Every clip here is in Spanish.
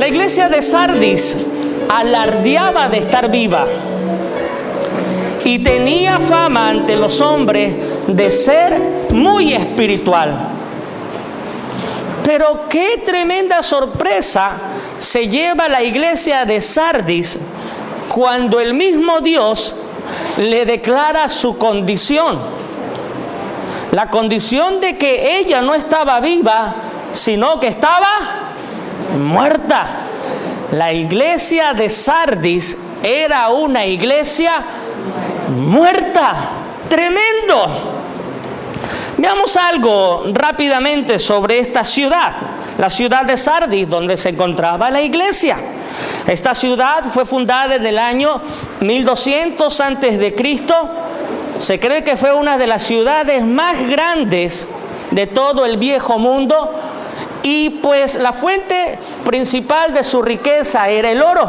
La iglesia de Sardis alardeaba de estar viva y tenía fama ante los hombres de ser muy espiritual. Pero qué tremenda sorpresa se lleva la iglesia de Sardis cuando el mismo Dios le declara su condición. La condición de que ella no estaba viva, sino que estaba muerta. La iglesia de Sardis era una iglesia muerta. Tremendo. Veamos algo rápidamente sobre esta ciudad, la ciudad de Sardis, donde se encontraba la iglesia. Esta ciudad fue fundada en el año 1200 a.C. Se cree que fue una de las ciudades más grandes de todo el viejo mundo, y pues la fuente principal de su riqueza era el oro.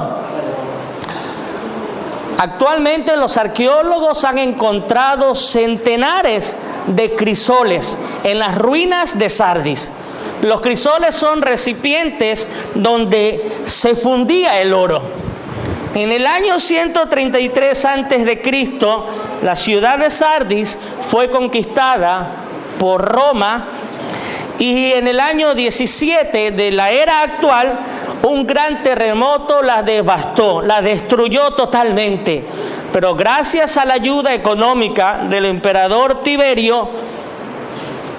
Actualmente los arqueólogos han encontrado centenares de crisoles en las ruinas de Sardis. Los crisoles son recipientes donde se fundía el oro. En el año 133 a.C., la ciudad de Sardis fue conquistada por Roma, y en el año 17 de la era actual, un gran terremoto la devastó, la destruyó totalmente. Pero gracias a la ayuda económica del emperador Tiberio,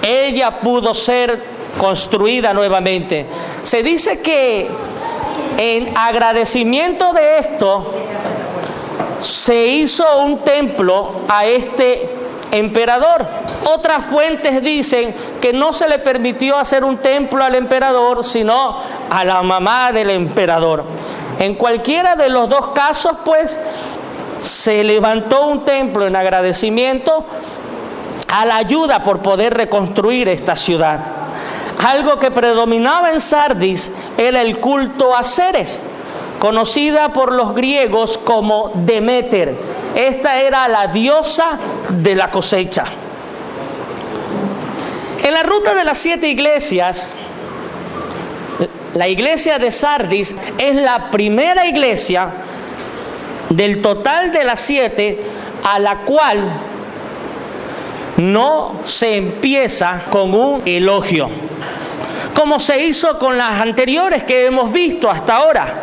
ella pudo ser construida nuevamente. Se dice que en agradecimiento de esto, se hizo un templo a este emperador. Otras fuentes dicen que no se le permitió hacer un templo al emperador, sino a la mamá del emperador. En cualquiera de los dos casos, pues, se levantó un templo en agradecimiento a la ayuda por poder reconstruir esta ciudad. Algo que predominaba en Sardis era el culto a Ceres, conocida por los griegos como Deméter. Esta era la diosa de la cosecha. En la ruta de las 7 iglesias, la iglesia de Sardis es la primera iglesia del total de las 7 a la cual no se empieza con un elogio, como se hizo con las anteriores que hemos visto hasta ahora.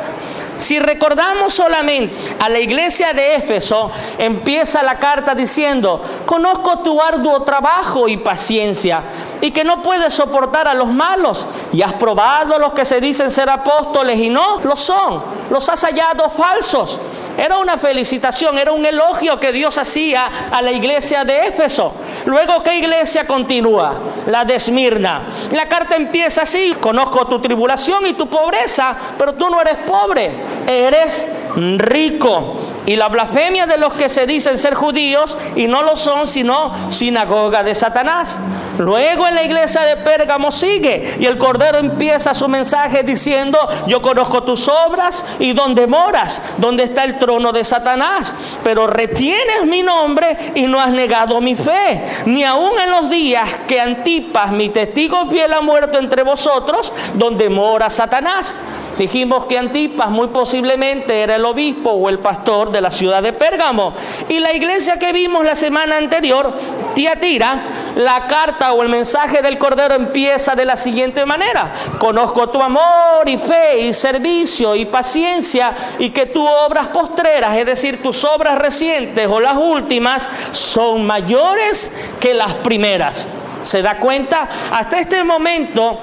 Si recordamos solamente a la iglesia de Éfeso, empieza la carta diciendo: conozco tu arduo trabajo y paciencia, y que no puedes soportar a los malos, y has probado a los que se dicen ser apóstoles y no lo son, los has hallado falsos. Era una felicitación, era un elogio que Dios hacía a la iglesia de Éfeso. Luego, ¿qué iglesia continúa? La de Esmirna. La carta empieza así: conozco tu tribulación y tu pobreza, pero tú no eres pobre, eres rico. Y la blasfemia de los que se dicen ser judíos y no lo son, sino sinagoga de Satanás. Luego en la iglesia de Pérgamo sigue, y el Cordero empieza su mensaje diciendo: yo conozco tus obras y dónde moras, dónde está el trono de Satanás, pero retienes mi nombre y no has negado mi fe, ni aun en los días que Antipas, mi testigo fiel, ha muerto entre vosotros, donde mora Satanás. Dijimos que Antipas muy posiblemente era el obispo o el pastor de la ciudad de Pérgamo. Y la iglesia que vimos la semana anterior, Tiatira, la carta o el mensaje del Cordero empieza de la siguiente manera: conozco tu amor y fe y servicio y paciencia, y que tus obras postreras, es decir, tus obras recientes o las últimas, son mayores que las primeras. ¿Se da cuenta? Hasta este momento,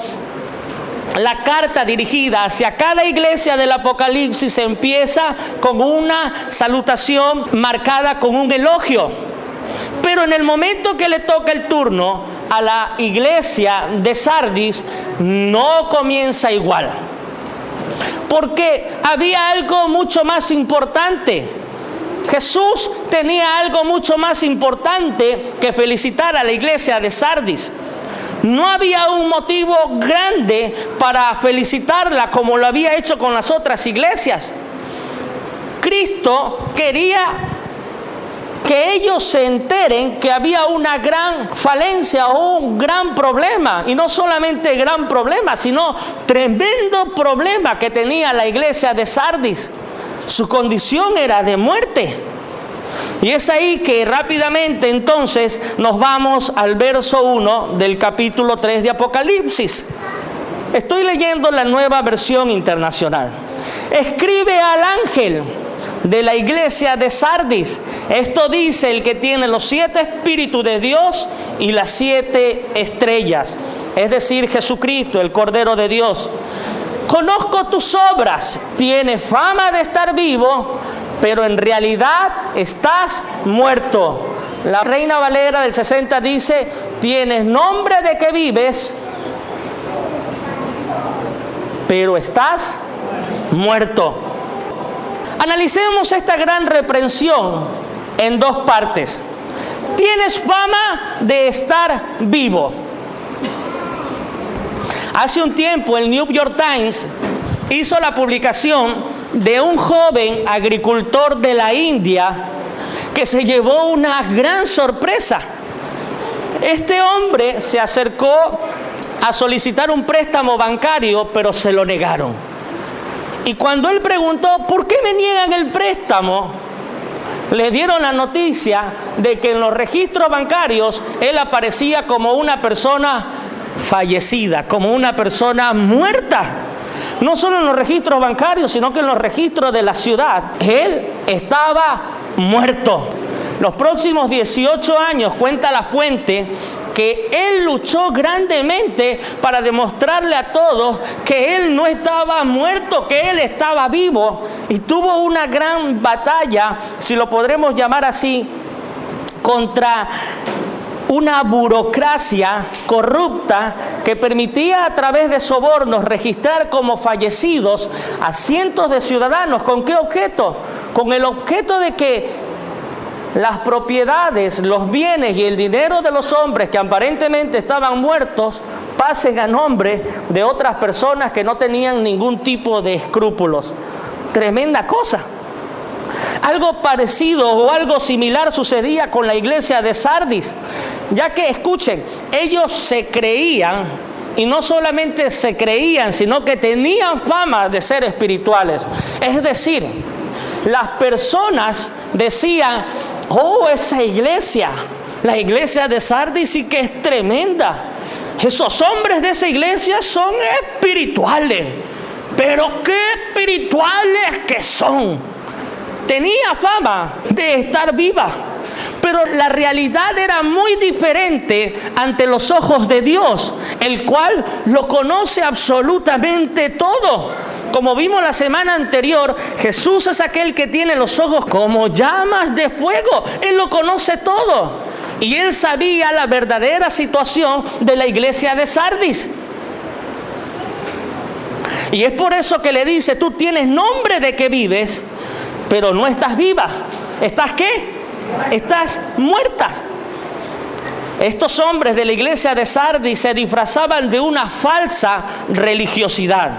la carta dirigida hacia cada iglesia del Apocalipsis empieza con una salutación marcada con un elogio. Pero en el momento que le toca el turno a la iglesia de Sardis, no comienza igual. Porque había algo mucho más importante. Jesús tenía algo mucho más importante que felicitar a la iglesia de Sardis. No había un motivo grande para felicitarla como lo había hecho con las otras iglesias. Cristo quería que ellos se enteren que había una gran falencia o un gran problema. Y no solamente gran problema, sino tremendo problema que tenía la iglesia de Sardis. Su condición era de muerte. Y es ahí que rápidamente entonces nos vamos al verso 1 del capítulo 3 de Apocalipsis. Estoy leyendo la Nueva Versión Internacional. Escribe al ángel de la iglesia de Sardis. Esto dice el que tiene los 7 espíritus de Dios y las 7 estrellas, es decir, Jesucristo, el Cordero de Dios. Conozco tus obras, tienes fama de estar vivo, pero en realidad estás muerto. La Reina Valera del 60 dice, tienes nombre de que vives, pero estás muerto. Analicemos esta gran reprensión en 2 partes. Tienes fama de estar vivo. Hace un tiempo el New York Times hizo la publicación de un joven agricultor de la India que se llevó una gran sorpresa. Este hombre se acercó a solicitar un préstamo bancario, pero se lo negaron. Y cuando él preguntó, ¿por qué me niegan el préstamo?, le dieron la noticia de que en los registros bancarios él aparecía como una persona fallecida, como una persona muerta. No solo en los registros bancarios, sino que en los registros de la ciudad. Él estaba muerto. Los próximos 18 años, cuenta la fuente, que él luchó grandemente para demostrarle a todos que él no estaba muerto, que él estaba vivo. Y tuvo una gran batalla, si lo podremos llamar así, contra una burocracia corrupta que permitía a través de sobornos registrar como fallecidos a cientos de ciudadanos. ¿Con qué objeto? Con el objeto de que las propiedades, los bienes y el dinero de los hombres que aparentemente estaban muertos pasen a nombre de otras personas que no tenían ningún tipo de escrúpulos. Tremenda cosa. Algo parecido o algo similar sucedía con la iglesia de Sardis, ya que, escuchen, ellos se creían, y no solamente se creían, sino que tenían fama de ser espirituales. Es decir, las personas decían, oh, esa iglesia, la iglesia de Sardis sí que es tremenda. Esos hombres de esa iglesia son espirituales. Pero qué espirituales que son. Tenía fama de estar viva, pero la realidad era muy diferente ante los ojos de Dios, el cual lo conoce absolutamente todo. Como vimos la semana anterior, Jesús es aquel que tiene los ojos como llamas de fuego. Él lo conoce todo. Y él sabía la verdadera situación de la iglesia de Sardis. Y es por eso que le dice, tú tienes nombre de que vives, pero no estás viva. ¿Estás qué? Estás muerta. Estos hombres de la iglesia de Sardis se disfrazaban de una falsa religiosidad,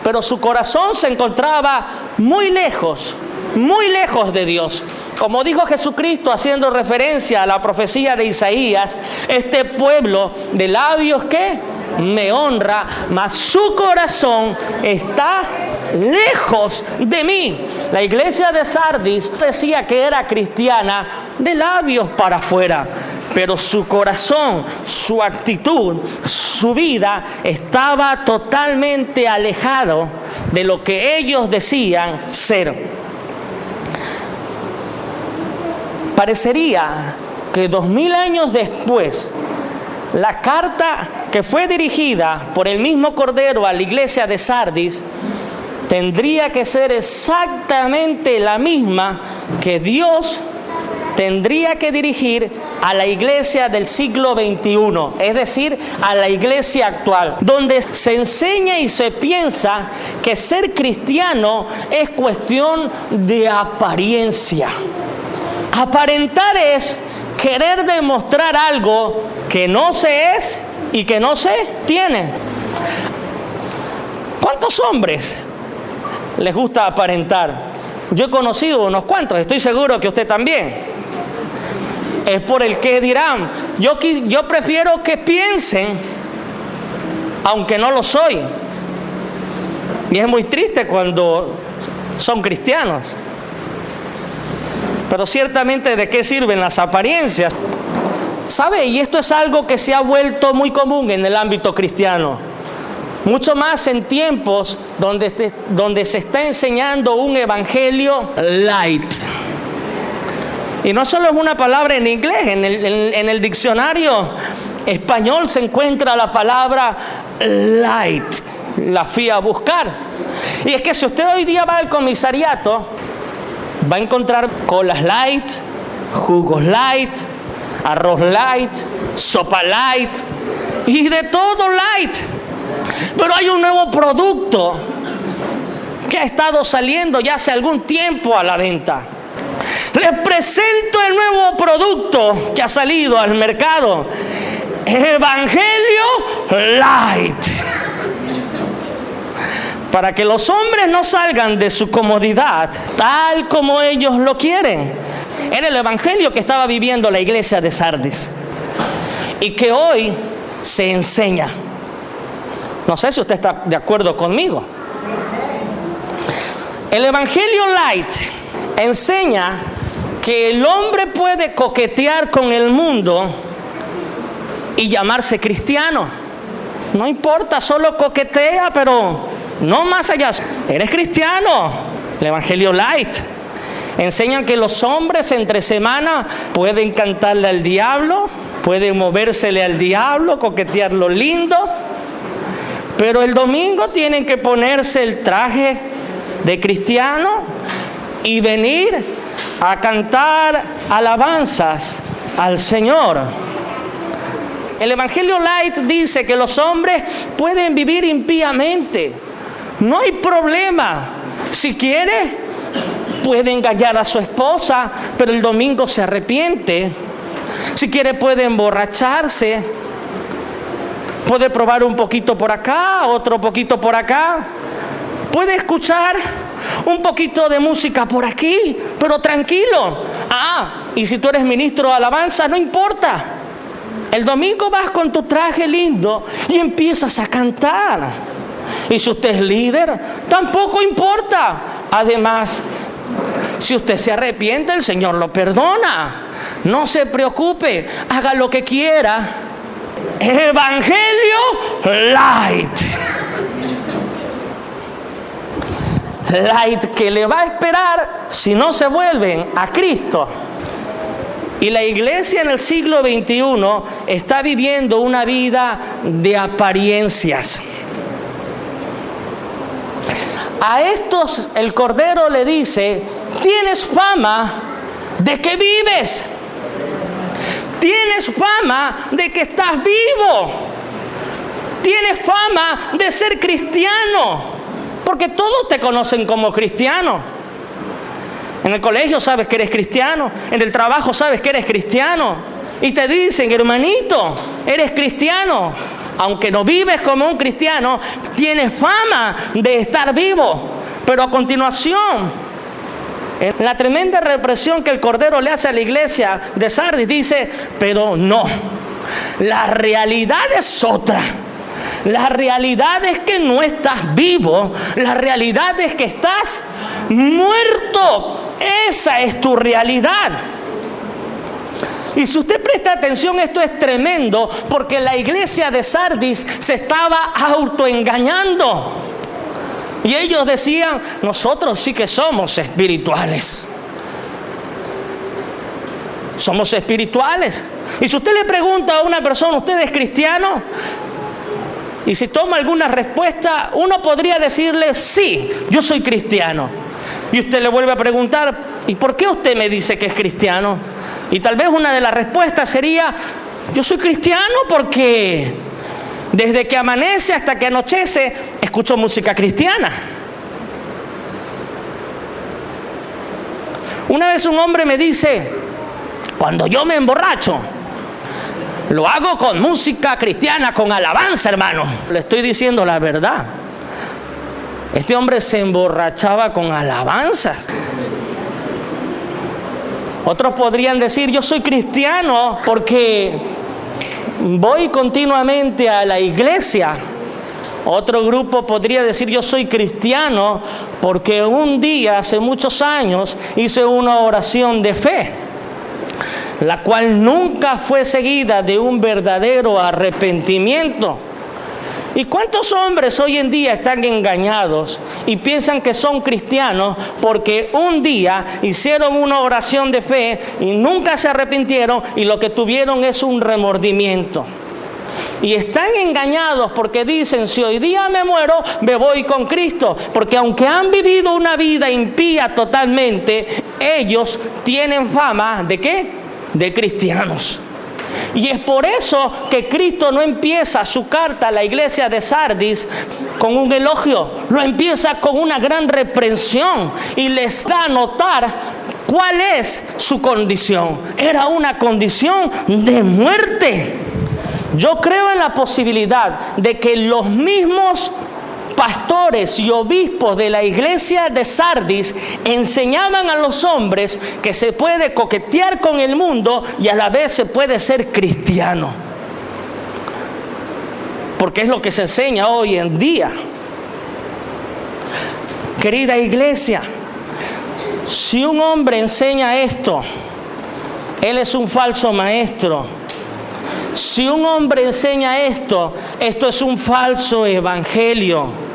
pero su corazón se encontraba muy lejos de Dios. Como dijo Jesucristo haciendo referencia a la profecía de Isaías, este pueblo de labios que me honra, mas su corazón está lejos de mí. La iglesia de Sardis decía que era cristiana de labios para afuera, pero su corazón, su actitud, su vida estaba totalmente alejado de lo que ellos decían ser. Parecería que 2000 años después, la carta que fue dirigida por el mismo Cordero a la iglesia de Sardis tendría que ser exactamente la misma que Dios tendría que dirigir a la iglesia del siglo XXI, es decir, a la iglesia actual, donde se enseña y se piensa que ser cristiano es cuestión de apariencia. Aparentar es querer demostrar algo que no se es y que no se tiene. ¿Cuántos hombres les gusta aparentar? Yo he conocido unos cuantos, estoy seguro que usted también. es por el qué dirán. Yo prefiero que piensen, aunque no lo soy. Y es muy triste cuando son cristianos. Pero ciertamente, ¿de qué sirven las apariencias? ¿Sabe? Y esto es algo que se ha vuelto muy común en el ámbito cristiano. Mucho más en tiempos donde se está enseñando un evangelio light. Y no solo es una palabra en inglés, en el diccionario español se encuentra la palabra light. La fui a buscar. Y es que si usted hoy día va al comisariato, va a encontrar colas light, jugos light, arroz light, sopa light y de todo light. Pero hay un nuevo producto que ha estado saliendo ya hace algún tiempo a la venta. Les presento el nuevo producto que ha salido al mercado: Evangelio Light. Para que los hombres no salgan de su comodidad tal como ellos lo quieren. Era el evangelio que estaba viviendo la iglesia de Sardis y que hoy se enseña. No sé si usted está de acuerdo conmigo. El evangelio light enseña que el hombre puede coquetear con el mundo y llamarse cristiano. No importa, solo coquetea, pero no más allá. Eres cristiano. El evangelio light enseñan que los hombres entre semana pueden cantarle al diablo, pueden movérsele al diablo, coquetearlo lindo, pero el domingo tienen que ponerse el traje de cristiano y venir a cantar alabanzas al Señor. El evangelio light dice que los hombres pueden vivir impíamente. No hay problema. Si quiere, puede engañar a su esposa, pero el domingo se arrepiente. Si quiere, puede emborracharse. Puede probar un poquito por acá, otro poquito por acá. Puede escuchar un poquito de música por aquí, pero tranquilo. Y si tú eres ministro de alabanza, no importa. El domingo vas con tu traje lindo y empiezas a cantar. Y si usted es líder, tampoco importa. Además, si usted se arrepiente, el Señor lo perdona. No se preocupe, haga lo que quiera. Evangelio light. Light que le va a esperar si no se vuelven a Cristo. Y la iglesia en el siglo XXI está viviendo una vida de apariencias. A estos el Cordero le dice: tienes fama de que vives. Tienes fama de que estás vivo. Tienes fama de ser cristiano. Porque todos te conocen como cristiano. En el colegio sabes que eres cristiano. En el trabajo sabes que eres cristiano. Y te dicen: hermanito, eres cristiano. Aunque no vives como un cristiano, tienes fama de estar vivo. Pero a continuación, en la tremenda represión que el Cordero le hace a la iglesia de Sardis, dice: pero no, la realidad es otra. La realidad es que no estás vivo. La realidad es que estás muerto. Esa es tu realidad. Y si usted presta atención, esto es tremendo, porque la iglesia de Sardis se estaba autoengañando. Y ellos decían: nosotros sí que somos espirituales. Somos espirituales. Y si usted le pregunta a una persona: ¿usted es cristiano? Y si toma alguna respuesta, uno podría decirle: sí, yo soy cristiano. Y usted le vuelve a preguntar: ¿y por qué usted me dice que es cristiano? Y tal vez una de las respuestas sería: yo soy cristiano porque desde que amanece hasta que anochece escucho música cristiana. Una vez un hombre me dice: cuando yo me emborracho, lo hago con música cristiana, con alabanza, hermano. Le estoy diciendo la verdad. Este hombre se emborrachaba con alabanzas. Otros podrían decir, yo soy cristiano porque voy continuamente a la iglesia. Otro grupo podría decir, yo soy cristiano porque un día, hace muchos años, hice una oración de fe, la cual nunca fue seguida de un verdadero arrepentimiento. ¿Y cuántos hombres hoy en día están engañados y piensan que son cristianos porque un día hicieron una oración de fe y nunca se arrepintieron y lo que tuvieron es un remordimiento? Y están engañados porque dicen, si hoy día me muero, me voy con Cristo. Porque aunque han vivido una vida impía totalmente, ellos tienen fama ¿de qué? De cristianos. Y es por eso que Cristo no empieza su carta a la iglesia de Sardis con un elogio, lo empieza con una gran reprensión y les da a notar cuál es su condición. Era una condición de muerte. Yo creo en la posibilidad de que los mismos pastores y obispos de la iglesia de Sardis enseñaban a los hombres que se puede coquetear con el mundo y a la vez se puede ser cristiano. Porque es lo que se enseña hoy en día. Querida iglesia, si un hombre enseña esto, él es un falso maestro. Si un hombre enseña esto, esto es un falso evangelio.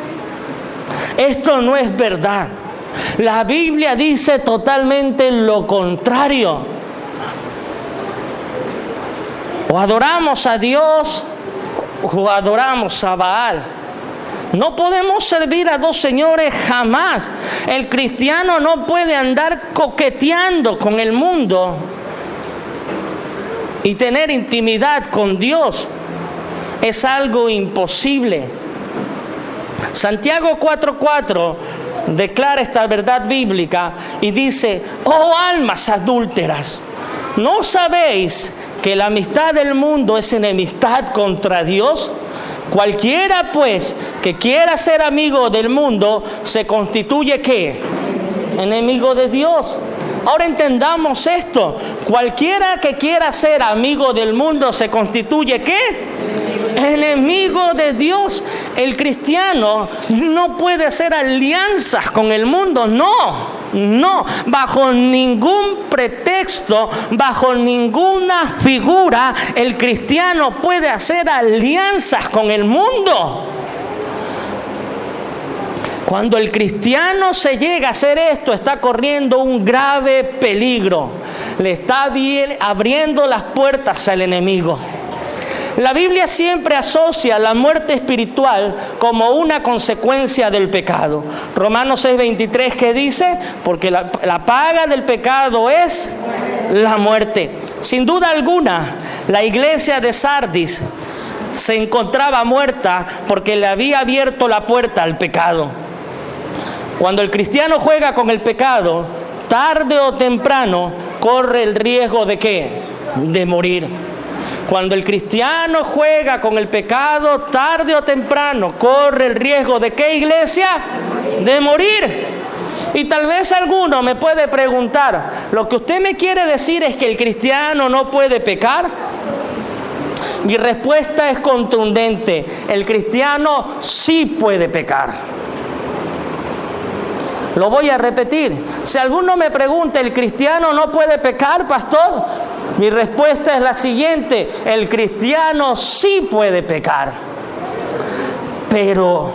Esto no es verdad. La Biblia dice totalmente lo contrario. O adoramos a Dios o adoramos a Baal. No podemos servir a dos señores jamás. El cristiano no puede andar coqueteando con el mundo y tener intimidad con Dios. Es algo imposible. Santiago 4:4 declara esta verdad bíblica y dice, oh almas adúlteras, ¿no sabéis que la amistad del mundo es enemistad contra Dios? Cualquiera pues que quiera ser amigo del mundo se constituye ¿qué? Enemigo de Dios. Ahora entendamos esto. Cualquiera que quiera ser amigo del mundo se constituye ¿qué? Enemigo de Dios. El cristiano no puede hacer alianzas con el mundo. No, bajo ningún pretexto, bajo ninguna figura, el cristiano puede hacer alianzas con el mundo. Cuando el cristiano se llega a hacer esto, está corriendo un grave peligro. Le está abriendo las puertas al enemigo. La Biblia siempre asocia la muerte espiritual como una consecuencia del pecado. Romanos 6:23 que dice, porque la paga del pecado es la muerte. Sin duda alguna, la iglesia de Sardis se encontraba muerta porque le había abierto la puerta al pecado. Cuando el cristiano juega con el pecado, tarde o temprano corre el riesgo de ¿qué? De morir. Cuando el cristiano juega con el pecado, tarde o temprano corre el riesgo de ¿qué, iglesia? De morir. Y tal vez alguno me puede preguntar, ¿lo que usted me quiere decir es que el cristiano no puede pecar? Mi respuesta es contundente. El cristiano sí puede pecar. Lo voy a repetir. Si alguno me pregunta, ¿el cristiano no puede pecar, pastor? Mi respuesta es la siguiente: el cristiano sí puede pecar. Pero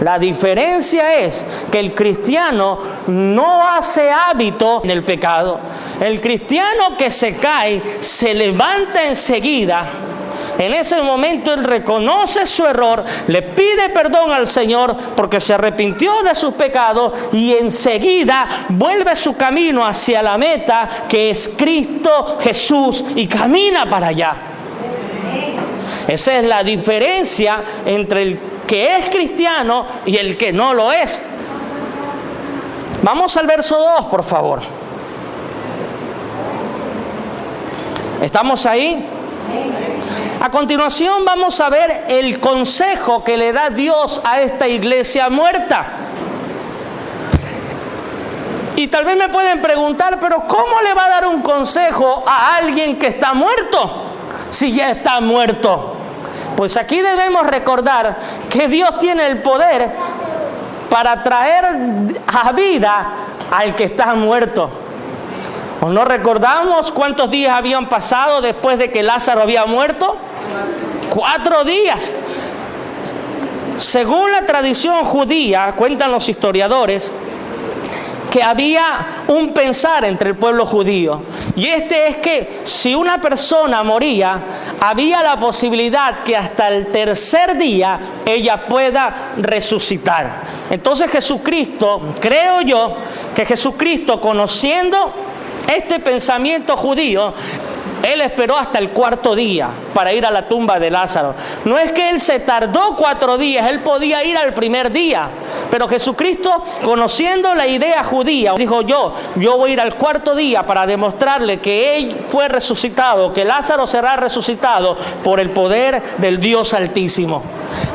la diferencia es que el cristiano no hace hábito en el pecado. El cristiano que se cae, se levanta enseguida. En ese momento él reconoce su error, le pide perdón al Señor porque se arrepintió de sus pecados y enseguida vuelve su camino hacia la meta que es Cristo Jesús y camina para allá. Esa es la diferencia entre el que es cristiano y el que no lo es. Vamos al verso 2, por favor. ¿Estamos ahí? A continuación vamos a ver el consejo que le da Dios a esta iglesia muerta. Y tal vez me pueden preguntar, pero ¿cómo le va a dar un consejo a alguien que está muerto si ya está muerto? Pues aquí debemos recordar que Dios tiene el poder para traer a vida al que está muerto. ¿O no recordamos cuántos días habían pasado después de que Lázaro había muerto? 4 días. Según la tradición judía, cuentan los historiadores, que había un pensar entre el pueblo judío. Y este es que si una persona moría, había la posibilidad que hasta el 3er día ella pueda resucitar. Entonces Jesucristo, creo yo, que Jesucristo, conociendo este pensamiento judío, Él esperó hasta el 4.º día para ir a la tumba de Lázaro. No es que Él se tardó 4 días, Él podía ir al primer día. Pero Jesucristo, conociendo la idea judía, dijo: yo voy a ir al 4.º día para demostrarle que Él fue resucitado, que Lázaro será resucitado por el poder del Dios Altísimo.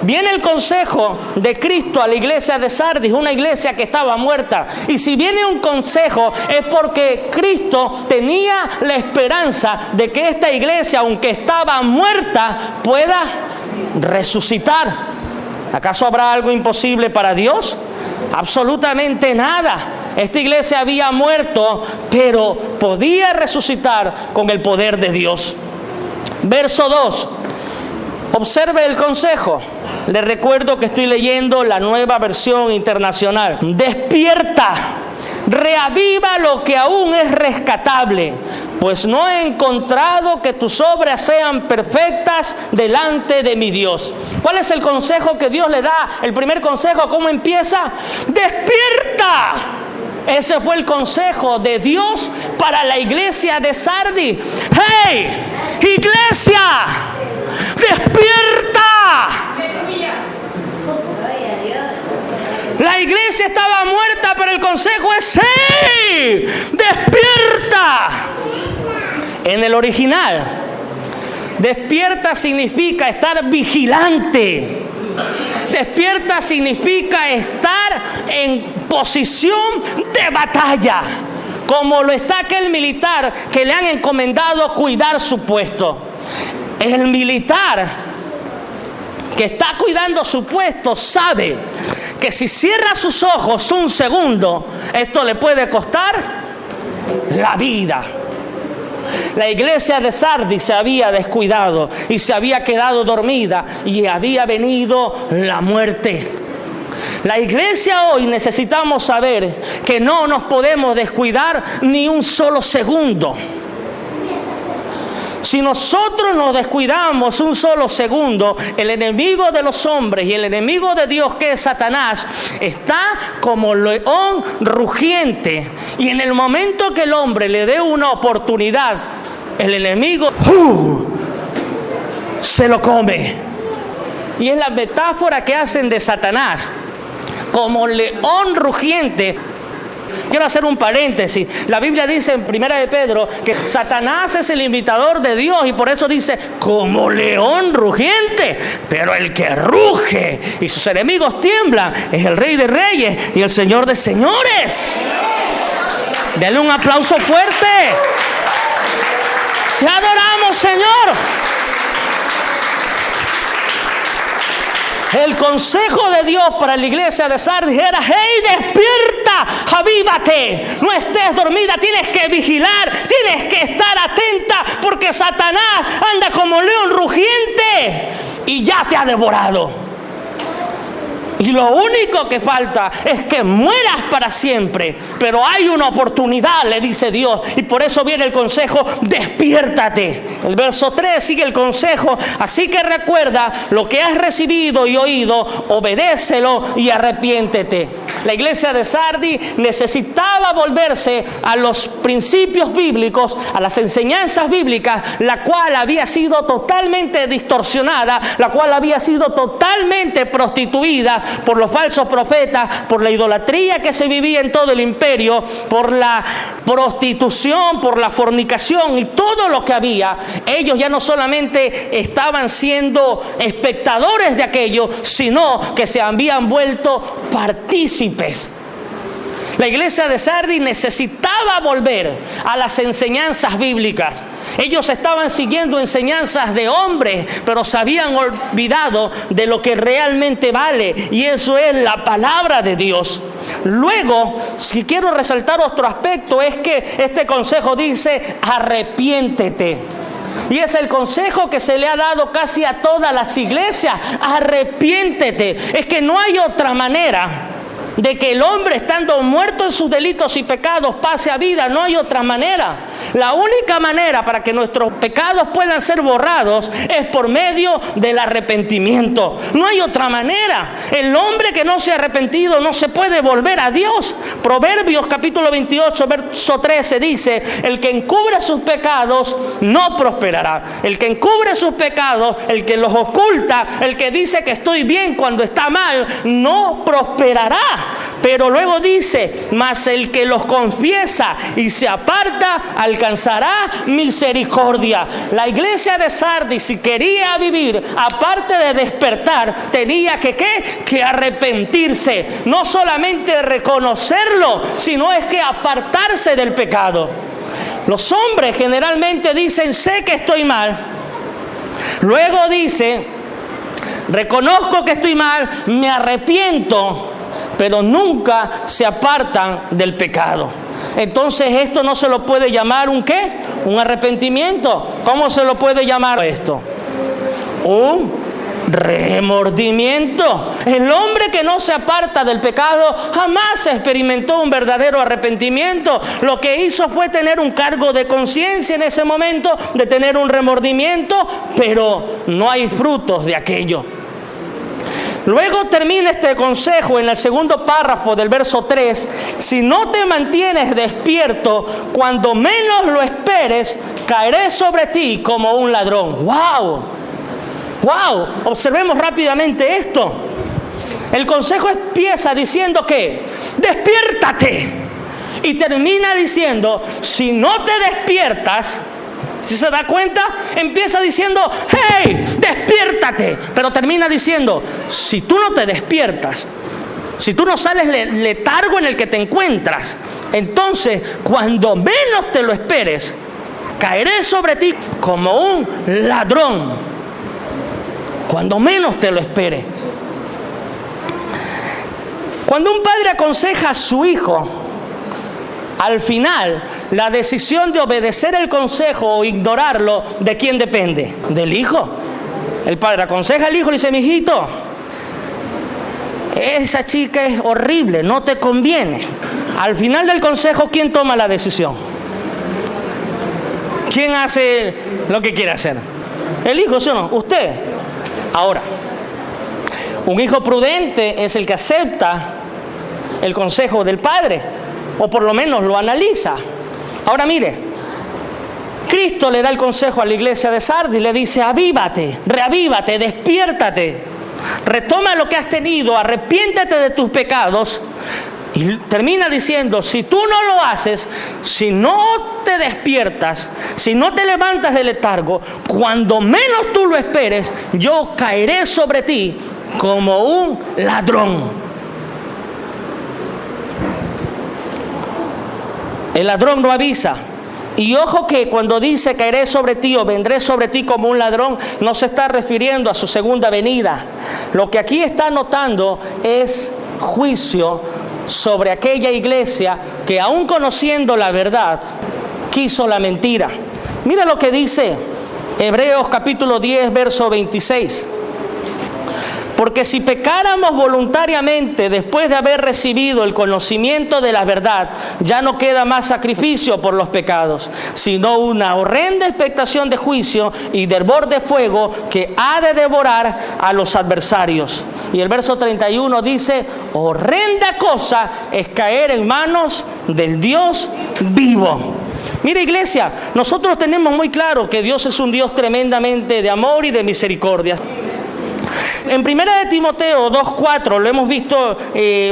Viene el consejo de Cristo a la iglesia de Sardis, una iglesia que estaba muerta. Y si viene un consejo es porque Cristo tenía la esperanza de que esta iglesia, aunque estaba muerta, pueda resucitar. ¿Acaso habrá algo imposible para Dios? Absolutamente nada. Esta iglesia había muerto, pero podía resucitar con el poder de Dios. Verso 2. Observe el consejo. Les recuerdo que estoy leyendo la Nueva Versión Internacional. Despierta, reaviva lo que aún es rescatable, pues no he encontrado que tus obras sean perfectas delante de mi Dios. ¿Cuál es el consejo que Dios le da? El primer consejo, ¿cómo empieza? ¡Despierta! Ese fue el consejo de Dios para la iglesia de Sardis. ¡Hey, iglesia! ¡Despierta! La iglesia estaba muerta, pero el consejo es: ¡hey! ¡Despierta! En el original, despierta significa estar vigilante. Despierta significa estar en posición de batalla, como lo está aquel militar que le han encomendado cuidar su puesto. El militar que está cuidando su puesto sabe que si cierra sus ojos un segundo, esto le puede costar la vida. La iglesia de Sardis se había descuidado y se había quedado dormida y había venido la muerte. La iglesia hoy necesitamos saber que no nos podemos descuidar ni un solo segundo. Si nosotros nos descuidamos un solo segundo, el enemigo de los hombres y el enemigo de Dios, que es Satanás, está como león rugiente. Y en el momento que el hombre le dé una oportunidad, el enemigo se lo come. Y es la metáfora que hacen de Satanás, como león rugiente. Quiero hacer un paréntesis. La Biblia dice en 1 de Pedro que Satanás es el imitador de Dios, y por eso dice como león rugiente. Pero el que ruge y sus enemigos tiemblan es el Rey de Reyes y el Señor de Señores. Denle un aplauso fuerte. Te adoramos, Señor. El consejo de Dios para la iglesia de Sardis era: hey, despierta, avívate, no estés dormida, tienes que vigilar, tienes que estar atenta, porque Satanás anda como león rugiente y ya te ha devorado. Y lo único que falta es que mueras para siempre. Pero hay una oportunidad, le dice Dios. Y por eso viene el consejo: despiértate. El verso 3 sigue el consejo: así que recuerda lo que has recibido y oído, obedécelo y arrepiéntete. La iglesia de Sardis necesitaba volverse a los principios bíblicos, a las enseñanzas bíblicas, la cual había sido totalmente distorsionada, la cual había sido totalmente prostituida por los falsos profetas, por la idolatría que se vivía en todo el imperio, por la prostitución, por la fornicación y todo lo que había. Ellos ya no solamente estaban siendo espectadores de aquello, sino que se habían vuelto partícipes. La iglesia de Sardis necesitaba volver a las enseñanzas bíblicas. Ellos estaban siguiendo enseñanzas de hombres, pero se habían olvidado de lo que realmente vale, y eso es la palabra de Dios. Luego, si quiero resaltar otro aspecto, es que este consejo dice: arrepiéntete. Y es el consejo que se le ha dado casi a todas las iglesias: arrepiéntete. Es que no hay otra manera de que el hombre, estando muerto en sus delitos y pecados, pase a vida. No hay otra manera. La única manera para que nuestros pecados puedan ser borrados es por medio del arrepentimiento. No hay otra manera. El hombre que no se ha arrepentido no se puede volver a Dios. Proverbios capítulo 28, verso 13 dice: el que encubre sus pecados no prosperará. El que encubre sus pecados, el que los oculta, el que dice que estoy bien cuando está mal, no prosperará. Pero luego dice: mas el que los confiesa y se aparta alcanzará misericordia. La iglesia de Sardis, si quería vivir, aparte de despertar, tenía que arrepentirse. No solamente reconocerlo, sino es que apartarse del pecado. Los hombres generalmente dicen: sé que estoy mal. Luego dice: reconozco que estoy mal, me arrepiento, pero nunca se apartan del pecado. Entonces esto no se lo puede llamar ¿un qué? Un arrepentimiento. ¿Cómo se lo puede llamar esto? Un remordimiento. El hombre que no se aparta del pecado jamás experimentó un verdadero arrepentimiento. Lo que hizo fue tener un cargo de conciencia en ese momento, de tener un remordimiento, pero no hay frutos de aquello. Luego termina este consejo en el segundo párrafo del verso 3: si no te mantienes despierto, cuando menos lo esperes, caeré sobre ti como un ladrón. ¡Wow! ¡Wow! Observemos rápidamente esto. El consejo empieza diciendo que despiértate, y termina diciendo: si no te despiertas. ¿Si se da cuenta? Empieza diciendo: ¡hey, despiértate! Pero termina diciendo: si tú no te despiertas, si tú no sales del letargo en el que te encuentras, entonces cuando menos te lo esperes, caeré sobre ti como un ladrón. Cuando menos te lo esperes. Cuando un padre aconseja a su hijo, al final, la decisión de obedecer el consejo o ignorarlo, ¿de quién depende? Del hijo. El padre aconseja al hijo y le dice: mi hijito, esa chica es horrible, no te conviene. Al final del consejo, ¿quién toma la decisión? ¿Quién hace lo que quiere hacer? ¿El hijo, sí o no? Usted. Ahora, un hijo prudente es el que acepta el consejo del padre, o por lo menos lo analiza. Ahora mire, Cristo le da el consejo a la iglesia de Sardis, le dice: avívate, reavívate, despiértate, retoma lo que has tenido, arrepiéntete de tus pecados. Y termina diciendo: si tú no lo haces, si no te despiertas, si no te levantas del letargo, cuando menos tú lo esperes, yo caeré sobre ti como un ladrón. El ladrón no avisa. Y ojo que cuando dice caeré sobre ti o vendré sobre ti como un ladrón, no se está refiriendo a su segunda venida. Lo que aquí está anotando es juicio sobre aquella iglesia que, aun conociendo la verdad, quiso la mentira. Mira lo que dice Hebreos capítulo 10, verso 26. Porque si pecáramos voluntariamente después de haber recibido el conocimiento de la verdad, ya no queda más sacrificio por los pecados, sino una horrenda expectación de juicio y de hervor de fuego que ha de devorar a los adversarios. Y el verso 31 dice: horrenda cosa es caer en manos del Dios vivo. Mira, iglesia, nosotros tenemos muy claro que Dios es un Dios tremendamente de amor y de misericordia. En 1 de Timoteo 2:4 lo hemos visto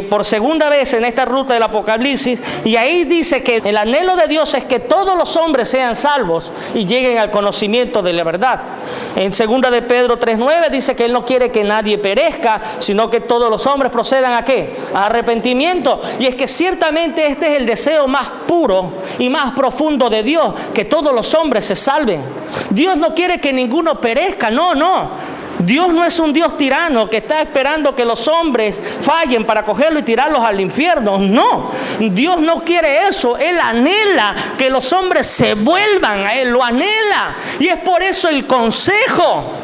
por segunda vez en esta ruta del Apocalipsis, y ahí dice que el anhelo de Dios es que todos los hombres sean salvos y lleguen al conocimiento de la verdad. En 2 de Pedro 3:9 dice que Él no quiere que nadie perezca, sino que todos los hombres procedan ¿a qué? A arrepentimiento. Y es que ciertamente este es el deseo más puro y más profundo de Dios, que todos los hombres se salven. Dios no quiere que ninguno perezca, no. Dios no es un Dios tirano que está esperando que los hombres fallen para cogerlo y tirarlos al infierno. No, Dios no quiere eso. Él anhela que los hombres se vuelvan a Él, lo anhela. Y es por eso el consejo.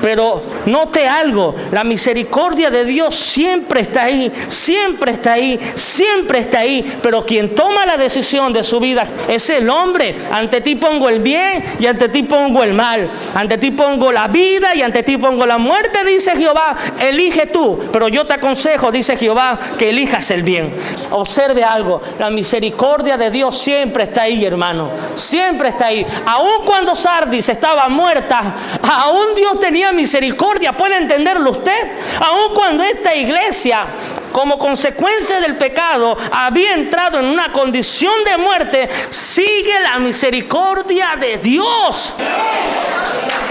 Pero note algo, la misericordia de Dios siempre está ahí, siempre está ahí, siempre está ahí. Pero quien toma la decisión de su vida es el hombre. Ante ti pongo el bien y ante ti pongo el mal. Ante ti pongo la vida y ante ti pongo la muerte, dice Jehová. Elige tú, pero yo te aconsejo, dice Jehová, que elijas el bien. Observe algo, la misericordia de Dios siempre está ahí, hermano. Siempre está ahí. Aun cuando Sardis estaba muerta, aún Dios tenía misericordia. ¿Puede entenderlo usted? Aun cuando esta iglesia, como consecuencia del pecado, había entrado en una condición de muerte, sigue la misericordia de Dios.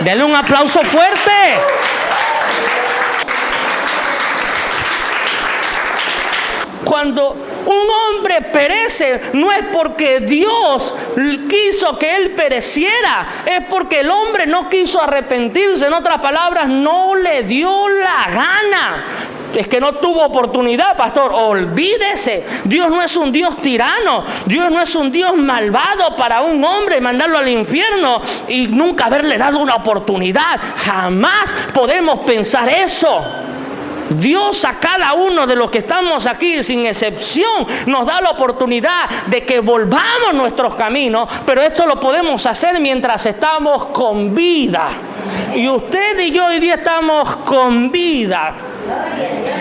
Denle un aplauso fuerte. Cuando un hombre perece, no es porque Dios quiso que él pereciera, es porque el hombre no quiso arrepentirse. En otras palabras, no le dio la gana. Es que no tuvo oportunidad, pastor. Olvídese, Dios no es un Dios tirano. Dios no es un Dios malvado para un hombre mandarlo al infierno y nunca haberle dado una oportunidad. Jamás podemos pensar eso. Dios a cada uno de los que estamos aquí, sin excepción, nos da la oportunidad de que volvamos nuestros caminos, pero esto lo podemos hacer mientras estamos con vida. Y usted y yo hoy día estamos con vida.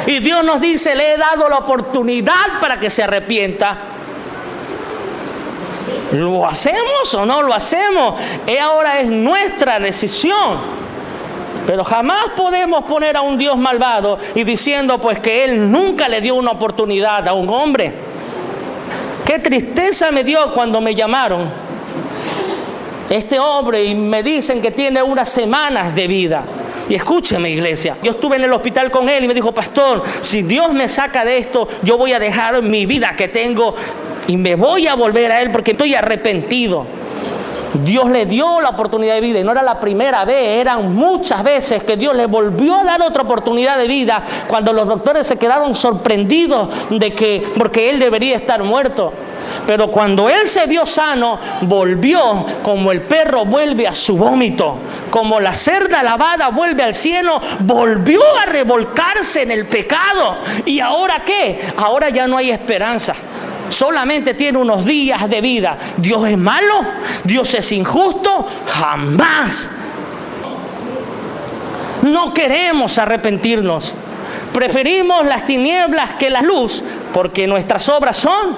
Y Dios nos dice, le he dado la oportunidad para que se arrepienta. ¿Lo hacemos o no lo hacemos? Ahora es nuestra decisión. Pero jamás podemos poner a un Dios malvado y diciendo pues que Él nunca le dio una oportunidad a un hombre. Qué tristeza me dio cuando me llamaron este hombre y me dicen que tiene unas semanas de vida. Y escúcheme, iglesia, yo estuve en el hospital con él y me dijo, pastor, si Dios me saca de esto, yo voy a dejar mi vida que tengo y me voy a volver a Él porque estoy arrepentido. Dios le dio la oportunidad de vida y no era la primera vez, eran muchas veces que Dios le volvió a dar otra oportunidad de vida cuando los doctores se quedaron sorprendidos porque él debería estar muerto. Pero cuando él se vio sano, volvió como el perro vuelve a su vómito, como la cerda lavada vuelve al cieno, volvió a revolcarse en el pecado. ¿Y ahora qué? Ahora ya no hay esperanza. Solamente tiene unos días de vida. ¿Dios es malo? ¿Dios es injusto? Jamás. No queremos arrepentirnos. Preferimos las tinieblas que la luz, porque nuestras obras son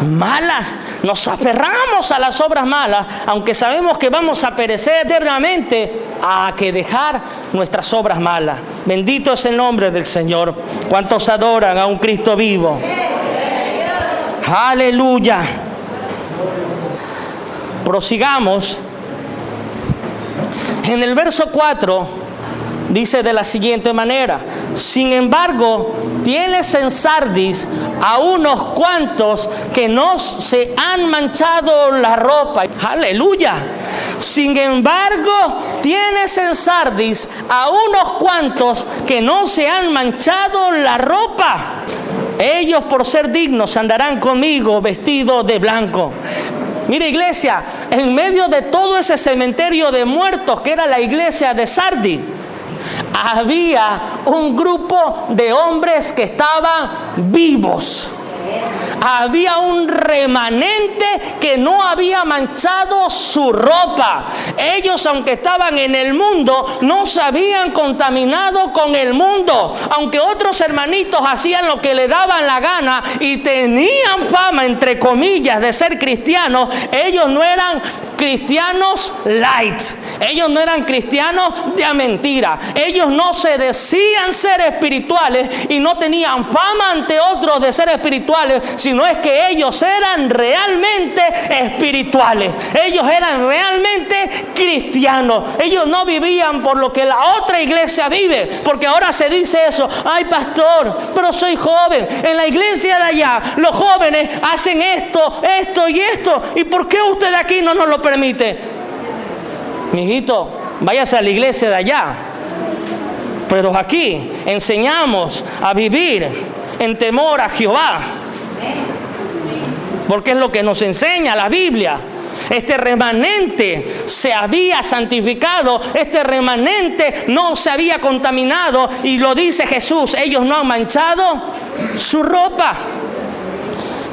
malas. Nos aferramos a las obras malas, aunque sabemos que vamos a perecer eternamente, a que dejar nuestras obras malas. Bendito es el nombre del Señor. ¿Cuántos adoran a un Cristo vivo? Aleluya. Prosigamos. En el verso 4 dice de la siguiente manera: sin embargo, tienes en Sardis a unos cuantos que no se han manchado la ropa. Aleluya. Sin embargo, tienes en Sardis a unos cuantos que no se han manchado la ropa. Ellos, por ser dignos, andarán conmigo vestidos de blanco. Mire, iglesia, en medio de todo ese cementerio de muertos que era la iglesia de Sardis, había un grupo de hombres que estaban vivos. Había un remanente que no había manchado su ropa. Ellos, aunque estaban en el mundo, no se habían contaminado con el mundo. Aunque otros hermanitos hacían lo que le daban la gana y tenían fama, entre comillas, de ser cristianos, ellos no eran cristianos light. Ellos no eran cristianos de mentira. Ellos no se decían ser espirituales y no tenían fama ante otros de ser espirituales, sino es que ellos eran realmente espirituales. Ellos eran realmente cristianos. Ellos no vivían por lo que la otra iglesia vive, porque ahora se dice eso: ay, pastor, pero soy joven. En la iglesia de allá los jóvenes hacen esto, esto y esto. ¿Y por qué usted aquí no nos lo permite? Mijito, váyase a la iglesia de allá. Pero aquí enseñamos a vivir en temor a Jehová, porque es lo que nos enseña la Biblia. Este remanente se había santificado, este remanente no se había contaminado, y lo dice Jesús: ellos no han manchado su ropa.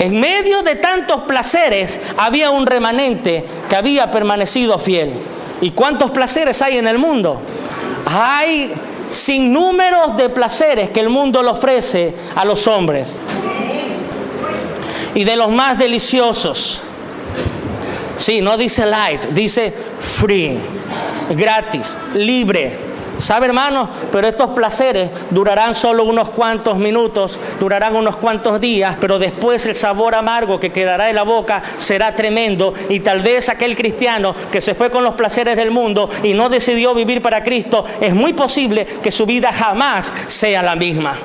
En medio de tantos placeres había un remanente que había permanecido fiel. ¿Y cuántos placeres hay en el mundo? Hay sin números de placeres que el mundo le ofrece a los hombres, y de los más deliciosos. Sí, no dice light, dice free, gratis, libre. ¿Sabe, hermano? Pero estos placeres durarán solo unos cuantos minutos, durarán unos cuantos días, pero después el sabor amargo que quedará en la boca será tremendo. Y tal vez aquel cristiano que se fue con los placeres del mundo y no decidió vivir para Cristo, es muy posible que su vida jamás sea la misma.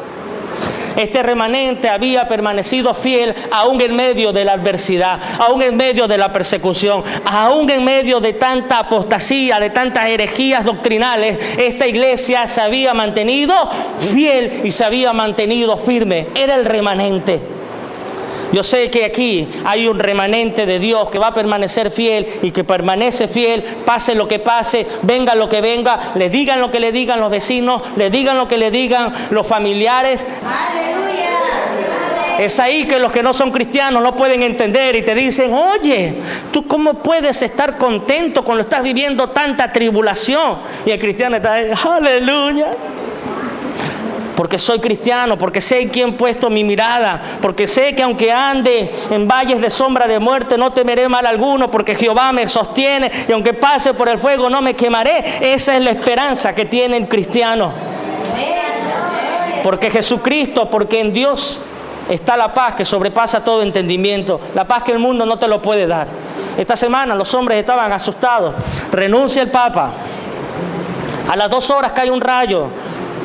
Este remanente había permanecido fiel aún en medio de la adversidad, aún en medio de la persecución, aún en medio de tanta apostasía, de tantas herejías doctrinales. Esta iglesia se había mantenido fiel y se había mantenido firme. Era el remanente. Yo sé que aquí hay un remanente de Dios que va a permanecer fiel y que permanece fiel, pase lo que pase, venga lo que venga, le digan lo que le digan los vecinos, le digan lo que le digan los familiares. ¡Aleluya! Es ahí que los que no son cristianos no pueden entender y te dicen: oye, ¿tú cómo puedes estar contento cuando estás viviendo tanta tribulación? Y el cristiano está ahí: aleluya. Porque soy cristiano, porque sé en quién he puesto mi mirada, porque sé que aunque ande en valles de sombra de muerte, no temeré mal alguno, porque Jehová me sostiene, y aunque pase por el fuego no me quemaré. Esa es la esperanza que tiene el cristiano. Porque Jesucristo, porque en Dios está la paz que sobrepasa todo entendimiento, la paz que el mundo no te lo puede dar. Esta semana los hombres estaban asustados. Renuncia el Papa. A las 2 horas cae un rayo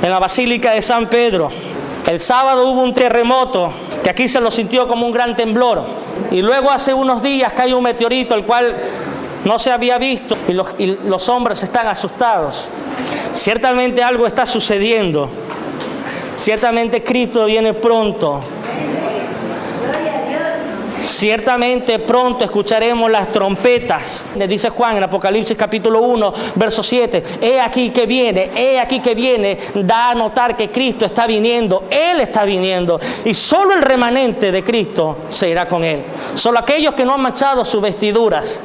en la Basílica de San Pedro. El sábado hubo un terremoto que aquí se lo sintió como un gran temblor. Y luego hace unos días cae un meteorito, el cual no se había visto, y los hombres están asustados. Ciertamente algo está sucediendo. Ciertamente Cristo viene pronto. Ciertamente pronto escucharemos las trompetas. Le dice Juan en Apocalipsis capítulo 1, verso 7. He aquí que viene. Da a notar que Cristo está viniendo. Él está viniendo. Y solo el remanente de Cristo se irá con Él. Solo aquellos que no han manchado sus vestiduras.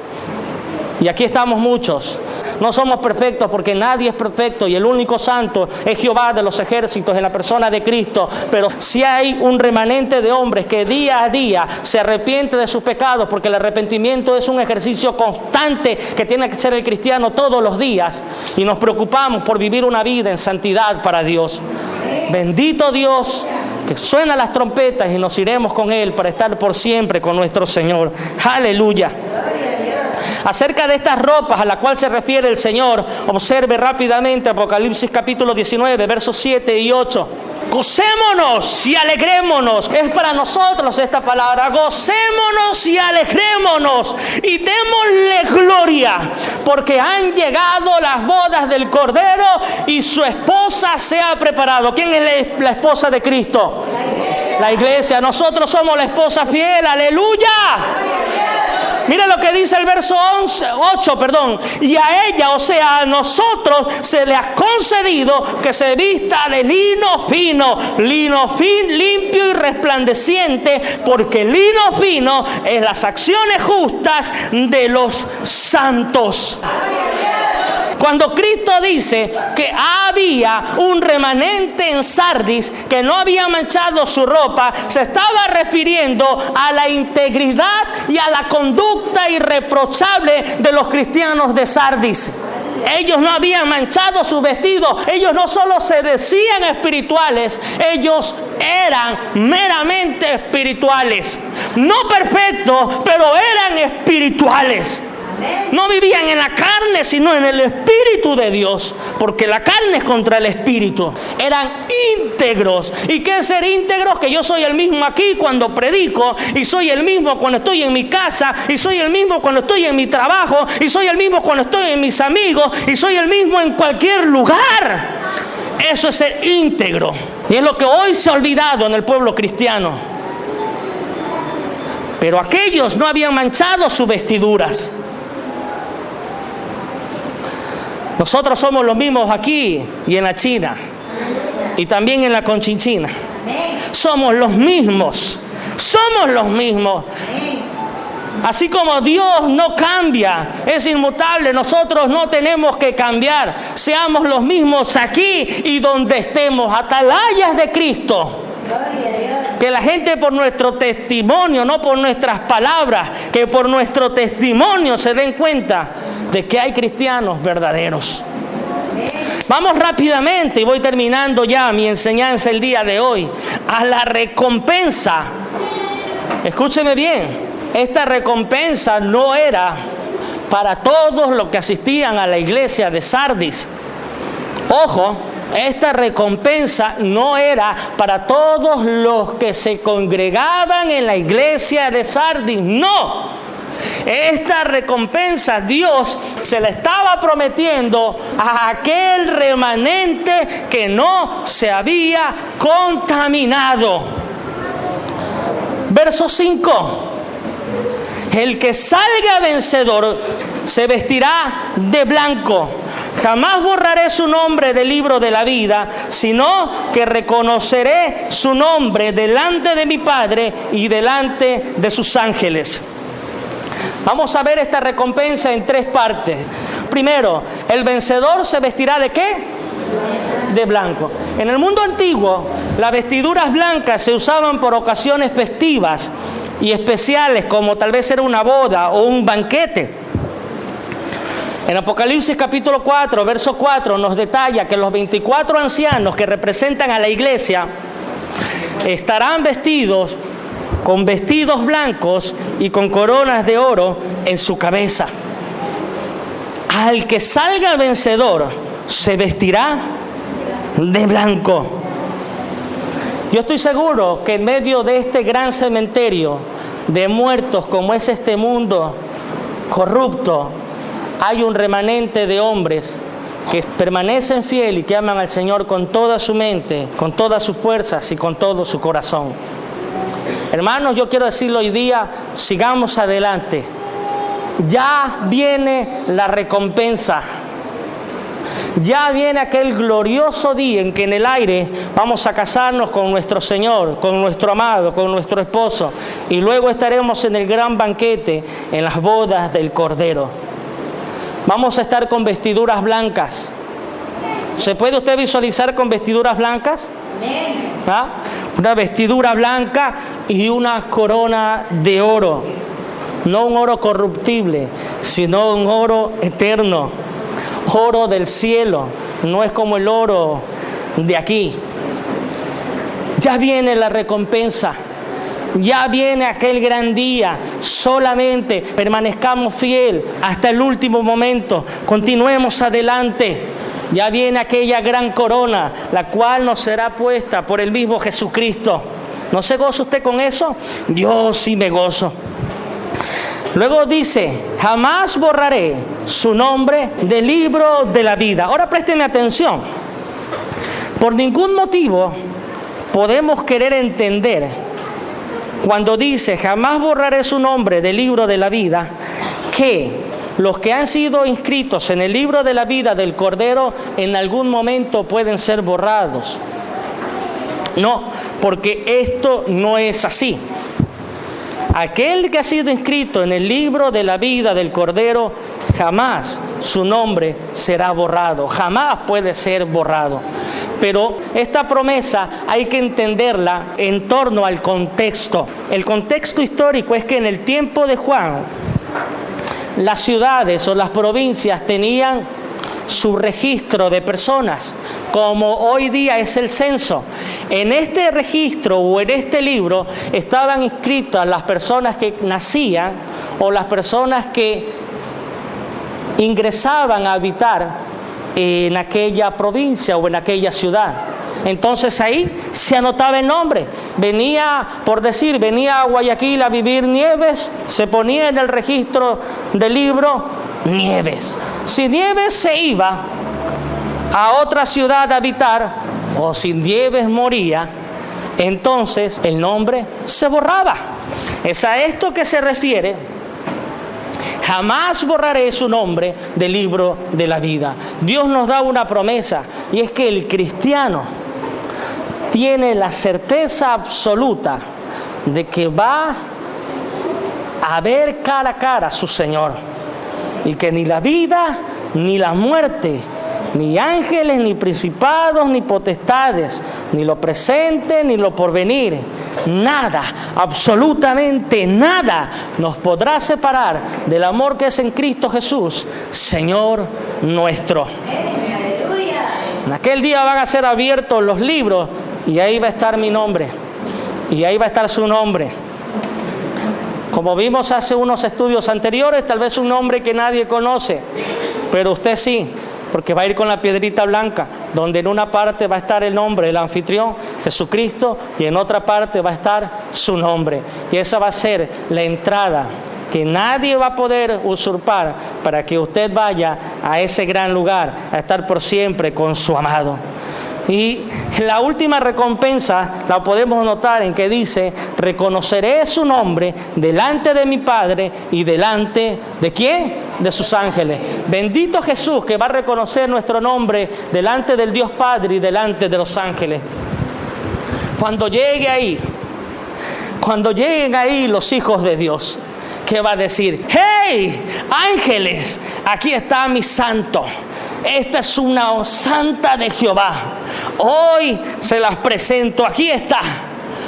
Y aquí estamos muchos. No somos perfectos porque nadie es perfecto, y el único santo es Jehová de los ejércitos en la persona de Cristo. Pero si hay un remanente de hombres que día a día se arrepiente de sus pecados, porque el arrepentimiento es un ejercicio constante que tiene que ser el cristiano todos los días, y nos preocupamos por vivir una vida en santidad para Dios. Bendito Dios, que suenan las trompetas y nos iremos con Él para estar por siempre con nuestro Señor. Aleluya. Acerca de estas ropas a la cual se refiere el Señor, observe rápidamente Apocalipsis capítulo 19, versos 7 y 8. Gocémonos y alegrémonos. Es para nosotros esta palabra. Gocémonos y alegrémonos y démosle gloria, porque han llegado las bodas del Cordero y su esposa se ha preparado. ¿Quién es la esposa de Cristo? La iglesia. Nosotros somos la esposa fiel. Aleluya. Mira lo que dice el verso 8, y a ella, o sea, a nosotros se le ha concedido que se vista de lino fino, limpio y resplandeciente, porque lino fino es las acciones justas de los santos. Cuando Cristo dice que había un remanente en Sardis que no había manchado su ropa, se estaba refiriendo a la integridad y a la conducta irreprochable de los cristianos de Sardis. Ellos no habían manchado su vestido. Ellos no solo se decían espirituales, ellos eran meramente espirituales. No perfectos, pero eran espirituales. No vivían en la carne, sino en el Espíritu de Dios, porque la carne es contra el Espíritu. Eran íntegros. ¿Y qué es ser íntegros? Que yo soy el mismo aquí cuando predico, y soy el mismo cuando estoy en mi casa, y soy el mismo cuando estoy en mi trabajo, y soy el mismo cuando estoy en mis amigos, y soy el mismo en cualquier lugar. Eso es ser íntegro. Y es lo que hoy se ha olvidado en el pueblo cristiano. Pero aquellos no habían manchado sus vestiduras. Nosotros somos los mismos aquí y en la China y también en la Conchinchina. Somos los mismos. Somos los mismos. Así como Dios no cambia, es inmutable, nosotros no tenemos que cambiar. Seamos los mismos aquí y donde estemos, atalayas de Cristo. Que la gente por nuestro testimonio, no por nuestras palabras, que por nuestro testimonio se den cuenta de que hay cristianos verdaderos. Vamos rápidamente, y voy terminando ya mi enseñanza el día de hoy, a la recompensa. Escúcheme bien, esta recompensa no era para todos los que asistían a la iglesia de Sardis. Ojo, esta recompensa no era para todos los que se congregaban en la iglesia de Sardis, no. Esta recompensa Dios se la estaba prometiendo a aquel remanente que no se había contaminado. Verso 5. El que salga vencedor se vestirá de blanco. Jamás borraré su nombre del libro de la vida, sino que reconoceré su nombre delante de mi Padre y delante de sus ángeles. Vamos a ver esta recompensa en tres partes. Primero, el vencedor se vestirá ¿de qué? De blanco. En el mundo antiguo, las vestiduras blancas se usaban por ocasiones festivas y especiales, como tal vez era una boda o un banquete. En Apocalipsis capítulo 4, verso 4, nos detalla que los 24 ancianos que representan a la iglesia estarán vestidos con vestidos blancos y con coronas de oro en su cabeza. Al que salga vencedor se vestirá de blanco. Yo estoy seguro que en medio de este gran cementerio de muertos como es este mundo corrupto, hay un remanente de hombres que permanecen fieles y que aman al Señor con toda su mente, con todas sus fuerzas y con todo su corazón. Hermanos, yo quiero decirlo hoy día, sigamos adelante. Ya viene la recompensa. Ya viene aquel glorioso día en que en el aire vamos a casarnos con nuestro Señor, con nuestro amado, con nuestro esposo. Y luego estaremos en el gran banquete, en las bodas del Cordero. Vamos a estar con vestiduras blancas. ¿Se puede usted visualizar con vestiduras blancas? ¿Ah? Una vestidura blanca y una corona de oro. No un oro corruptible, sino un oro eterno. Oro del cielo. No es como el oro de aquí. Ya viene la recompensa. Ya viene aquel gran día. Solamente permanezcamos fiel hasta el último momento. Continuemos adelante. Ya viene aquella gran corona, la cual nos será puesta por el mismo Jesucristo. ¿No se goza usted con eso? Yo sí me gozo. Luego dice, jamás borraré su nombre del libro de la vida. Ahora présteme atención. Por ningún motivo podemos querer entender cuando dice, jamás borraré su nombre del libro de la vida, que los que han sido inscritos en el libro de la vida del Cordero en algún momento pueden ser borrados. No, porque esto no es así. Aquel que ha sido inscrito en el libro de la vida del Cordero, jamás su nombre será borrado, jamás puede ser borrado. Pero esta promesa hay que entenderla en torno al contexto. El contexto histórico es que en el tiempo de Juan, las ciudades o las provincias tenían su registro de personas, como hoy día es el censo. En este registro o en este libro estaban inscritas las personas que nacían o las personas que ingresaban a habitar en aquella provincia o en aquella ciudad. Entonces ahí se anotaba el nombre. Venía a Guayaquil a vivir Nieves, se ponía en el registro del libro Nieves. Si Nieves se iba a otra ciudad a habitar, o si Nieves moría, entonces el nombre se borraba. Es a esto que se refiere: jamás borraré su nombre del libro de la vida. Dios nos da una promesa, y es que el cristiano tiene la certeza absoluta de que va a ver cara a cara a su Señor, y que ni la vida ni la muerte, ni ángeles, ni principados, ni potestades, ni lo presente, ni lo porvenir, nada, absolutamente nada, nos podrá separar del amor que es en Cristo Jesús, Señor nuestro. En aquel día van a ser abiertos los libros y ahí va a estar mi nombre, y ahí va a estar su nombre. Como vimos hace unos estudios anteriores, tal vez un nombre que nadie conoce, pero usted sí, porque va a ir con la piedrita blanca, donde en una parte va a estar el nombre del anfitrión, Jesucristo, y en otra parte va a estar su nombre. Y esa va a ser la entrada que nadie va a poder usurpar para que usted vaya a ese gran lugar, a estar por siempre con su amado. Y la última recompensa la podemos notar en que dice: reconoceré su nombre delante de mi Padre y delante ¿de quién? De sus ángeles. Bendito Jesús, que va a reconocer nuestro nombre delante del Dios Padre y delante de los ángeles. Cuando lleguen ahí los hijos de Dios, ¿qué va a decir? ¡Hey, ángeles! Aquí está mi santo. Esta es una santa de Jehová. Hoy se las presento. Aquí está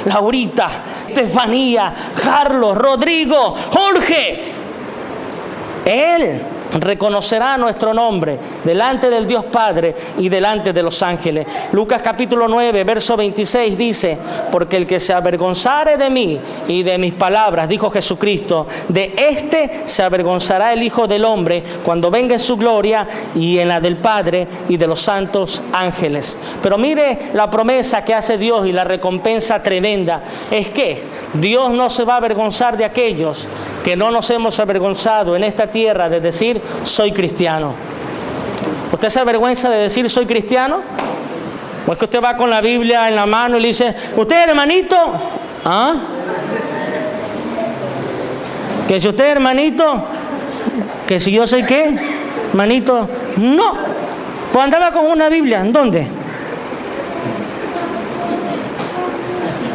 Laurita, Estefanía, Carlos, Rodrigo, Jorge. Él reconocerá nuestro nombre delante del Dios Padre y delante de los ángeles. Lucas capítulo 9, verso 26 dice: porque el que se avergonzare de mí y de mis palabras, dijo Jesucristo, de este se avergonzará el Hijo del Hombre cuando venga en su gloria y en la del Padre y de los santos ángeles. Pero mire la promesa que hace Dios y la recompensa tremenda. Es que Dios no se va a avergonzar de aquellos que no nos hemos avergonzado en esta tierra de decir: soy cristiano. ¿Usted se avergüenza de decir soy cristiano? ¿O es que usted va con la Biblia en la mano y le dice: usted, hermanito? ¿Ah? ¿Que si usted, hermanito? ¿Que si yo soy qué? ¿Hermanito? No. Pues andaba con una Biblia. ¿En dónde?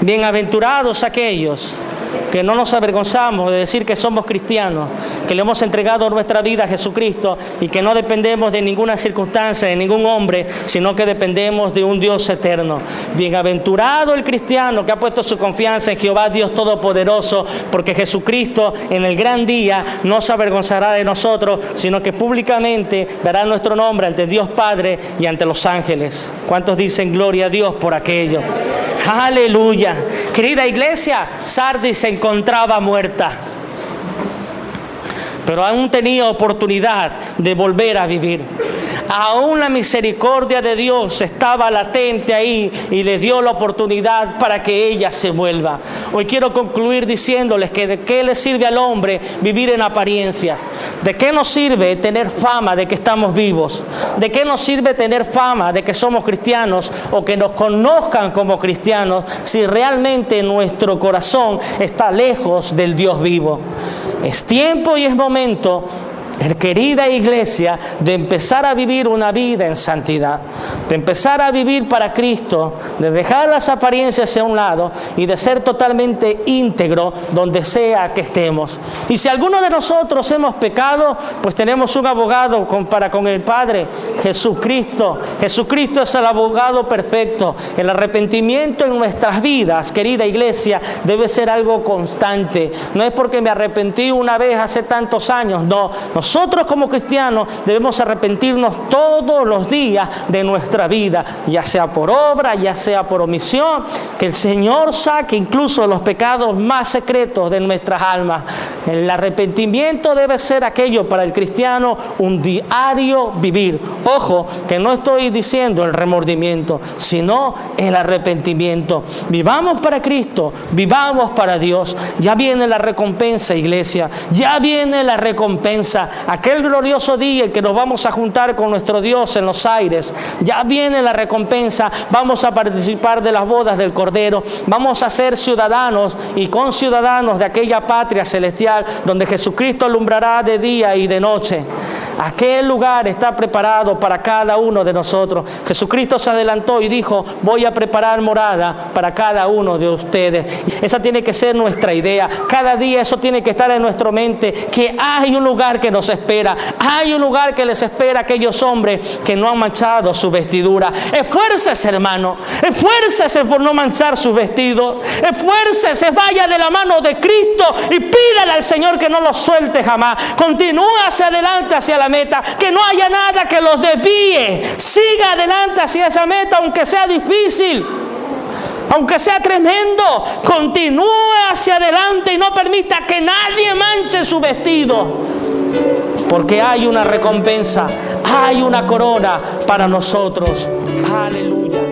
Bienaventurados aquellos que no nos avergonzamos de decir que somos cristianos, que le hemos entregado nuestra vida a Jesucristo y que no dependemos de ninguna circunstancia, de ningún hombre, sino que dependemos de un Dios eterno. Bienaventurado el cristiano que ha puesto su confianza en Jehová Dios Todopoderoso, porque Jesucristo en el gran día no se avergonzará de nosotros, sino que públicamente dará nuestro nombre ante Dios Padre y ante los ángeles. ¿Cuántos dicen gloria a Dios por aquello? Aleluya. Querida iglesia, Sardis se encontraba muerta, pero aún tenía oportunidad de volver a vivir. Aún la misericordia de Dios estaba latente ahí y le dio la oportunidad para que ella se vuelva. Hoy quiero concluir diciéndoles que de qué le sirve al hombre vivir en apariencias. ¿De qué nos sirve tener fama de que estamos vivos? ¿De qué nos sirve tener fama de que somos cristianos o que nos conozcan como cristianos si realmente nuestro corazón está lejos del Dios vivo? Es tiempo y es momento, querida iglesia, de empezar a vivir una vida en santidad, de empezar a vivir para Cristo, de dejar las apariencias a un lado y de ser totalmente íntegro donde sea que estemos. Y si alguno de nosotros hemos pecado, pues tenemos un abogado para con el Padre, Jesucristo. Jesucristo es el abogado perfecto. El arrepentimiento en nuestras vidas, querida iglesia, debe ser algo constante. No es porque me arrepentí una vez hace tantos años, no. Nosotros como cristianos debemos arrepentirnos todos los días de nuestra vida, ya sea por obra, ya sea por omisión, que el Señor saque incluso los pecados más secretos de nuestras almas. El arrepentimiento debe ser aquello para el cristiano un diario vivir. Ojo, que no estoy diciendo el remordimiento, sino el arrepentimiento. Vivamos para Cristo, vivamos para Dios. Ya viene la recompensa, iglesia, ya viene la recompensa. Aquel glorioso día en que nos vamos a juntar con nuestro Dios en los aires. Ya viene la recompensa. Vamos a participar de las bodas del Cordero. Vamos a ser ciudadanos y conciudadanos de aquella patria celestial donde Jesucristo alumbrará de día y de noche. Aquel lugar está preparado para cada uno de nosotros. Jesucristo se adelantó y dijo: voy a preparar morada para cada uno de ustedes. Esa tiene que ser nuestra idea. Cada día eso tiene que estar en nuestra mente, que hay un lugar que nos espera. Hay un lugar que les espera a aquellos hombres que no han manchado su vestidura. Esfuércese, hermano. Esfuércese por no manchar su vestido. Esfuércese, vaya de la mano de Cristo y pídale al Señor que no los suelte jamás. Continúa hacia adelante, hacia la meta, que no haya nada que los desvíe. Siga adelante hacia esa meta, aunque sea difícil, aunque sea tremendo. Continúe hacia adelante y no permita que nadie manche su vestido, porque hay una recompensa, hay una corona para nosotros. Aleluya.